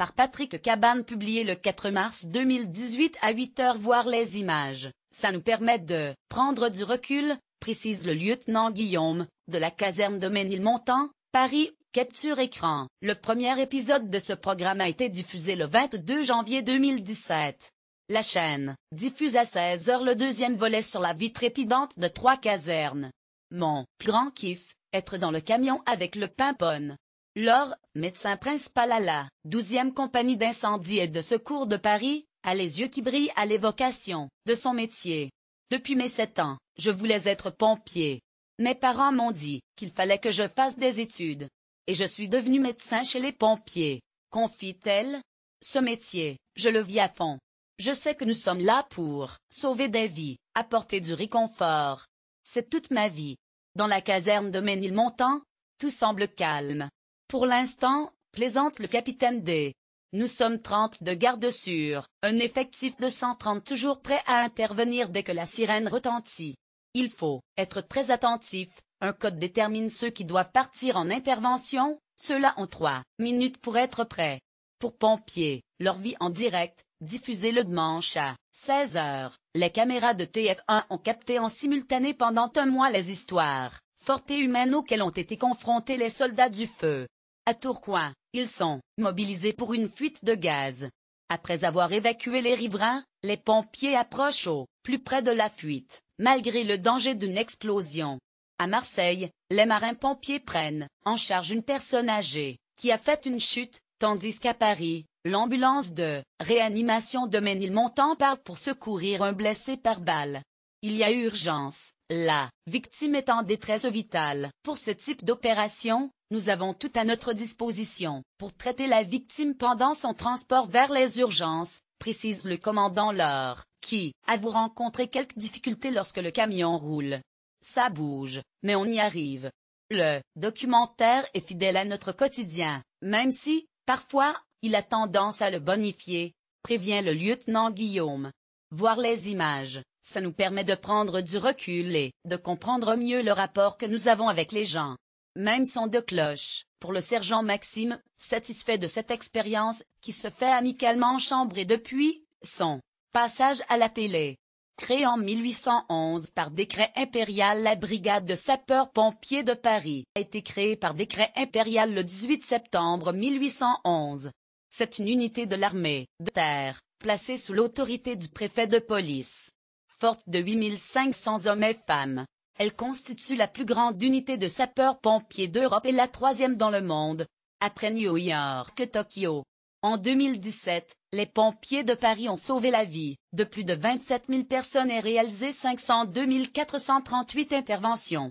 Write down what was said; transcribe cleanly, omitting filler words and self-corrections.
par Patrick Cabane publié le 4 mars 2018 à 8h. Voir les images, ça nous permet de prendre du recul, précise le lieutenant Guillaume, de la caserne de Ménilmontant, Paris. Capture écran. Le premier épisode de ce programme a été diffusé le 22 janvier 2017. La chaîne diffuse à 16h le deuxième volet sur la vie trépidante de 3 casernes. Mon grand kiff, être dans le camion avec le pimpon. Laure, médecin principal à la 12e compagnie d'incendie et de secours de Paris, a les yeux qui brillent à l'évocation de son métier. Depuis mes 7 ans, je voulais être pompier. Mes parents m'ont dit qu'il fallait que je fasse des études. Et je suis devenue médecin chez les pompiers, confie-t-elle. Ce métier, je le vis à fond. Je sais que nous sommes là pour sauver des vies, apporter du réconfort. C'est toute ma vie. Dans la caserne de Ménilmontant, tout semble calme. Pour l'instant, plaisante le capitaine D. Nous sommes 30 de garde sûrs, un effectif de 130 toujours prêt à intervenir dès que la sirène retentit. Il faut être très attentif. Un code détermine ceux qui doivent partir en intervention, ceux-là ont 3 minutes pour être prêts. Pour pompiers, leur vie en direct, diffusée le dimanche à 16h. Les caméras de TF1 ont capté en simultané pendant un mois les histoires fortes et humaines auxquelles ont été confrontés les soldats du feu. À Tourcoing, ils sont mobilisés pour une fuite de gaz. Après avoir évacué les riverains, les pompiers approchent au plus près de la fuite, malgré le danger d'une explosion. À Marseille, les marins-pompiers prennent en charge une personne âgée qui a fait une chute, tandis qu'à Paris, l'ambulance de réanimation de Ménilmontant part pour secourir un blessé par balle. Il y a urgence, la victime est en détresse vitale. Pour ce type d'opération, nous avons tout à notre disposition pour traiter la victime pendant son transport vers les urgences, précise le commandant Laure, qui avoue rencontrer quelques difficultés lorsque le camion roule. Ça bouge, mais on y arrive. Le documentaire est fidèle à notre quotidien, même si, parfois, il a tendance à le bonifier, prévient le lieutenant Guillaume. Voir les images, ça nous permet de prendre du recul et de comprendre mieux le rapport que nous avons avec les gens. Même son de cloche, pour le sergent Maxime, satisfait de cette expérience qui se fait amicalement chambrer depuis son passage à la télé. Créée en 1811 par décret impérial, la brigade de sapeurs-pompiers de Paris a été créée par décret impérial le 18 septembre 1811. C'est une unité de l'armée de terre, placée sous l'autorité du préfet de police. Forte de 8500 hommes et femmes, elle constitue la plus grande unité de sapeurs-pompiers d'Europe et la 3e dans le monde, après New York et Tokyo. En 2017, les pompiers de Paris ont sauvé la vie de plus de 27 000 personnes et réalisé 502 438 interventions.